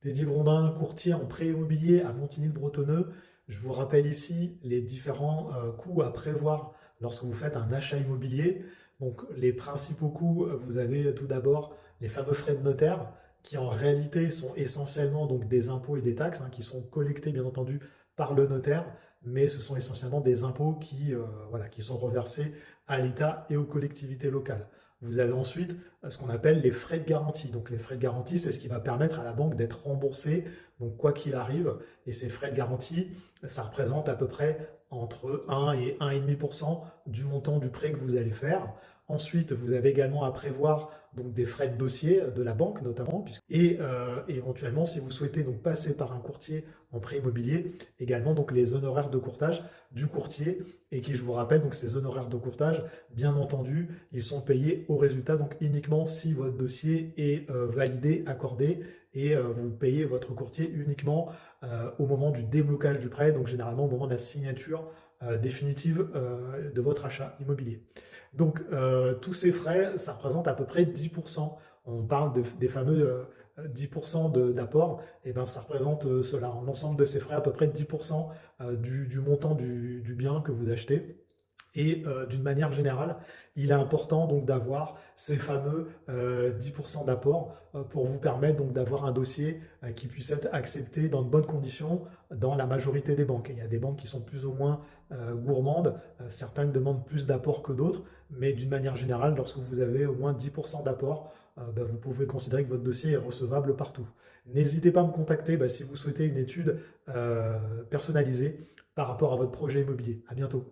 Dédié Brondin, courtier en prêt immobilier à Montigny-le-Bretonneux. Je vous rappelle ici les différents coûts à prévoir lorsque vous faites un achat immobilier. Donc les principaux coûts, vous avez tout d'abord les fameux frais de notaire qui en réalité sont essentiellement donc des impôts et des taxes qui sont collectés bien entendu par le notaire, mais ce sont essentiellement des impôts voilà, qui sont reversés à l'État et aux collectivités locales. Vous avez ensuite ce qu'on appelle les frais de garantie. Donc les frais de garantie, c'est ce qui va permettre à la banque d'être remboursée, donc quoi qu'il arrive. Et ces frais de garantie, ça représente à peu près entre 1 et 1,5% du montant du prêt que vous allez faire. Ensuite, vous avez également à prévoir donc des frais de dossier de la banque notamment, et éventuellement si vous souhaitez donc passer par un courtier en prêt immobilier, également donc les honoraires de courtage du courtier et qui, je vous rappelle, donc ces honoraires de courtage, bien entendu, ils sont payés au résultat, donc uniquement si votre dossier est validé, accordé, et vous payez votre courtier uniquement au moment du déblocage du prêt, donc généralement au moment de la signature définitive de votre achat immobilier. Donc tous ces frais, ça représente à peu près 10%. On parle des fameux 10% d'apport, et ben ça représente cela, l'ensemble de ces frais, à peu près 10% du montant du bien que vous achetez. Et d'une manière générale, il est important donc d'avoir ces fameux 10% d'apport pour vous permettre donc d'avoir un dossier qui puisse être accepté dans de bonnes conditions dans la majorité des banques. Et il y a des banques qui sont plus ou moins gourmandes, certaines demandent plus d'apport que d'autres, mais d'une manière générale, lorsque vous avez au moins 10% d'apport, vous pouvez considérer que votre dossier est recevable partout. N'hésitez pas à me contacter si vous souhaitez une étude personnalisée par rapport à votre projet immobilier. À bientôt.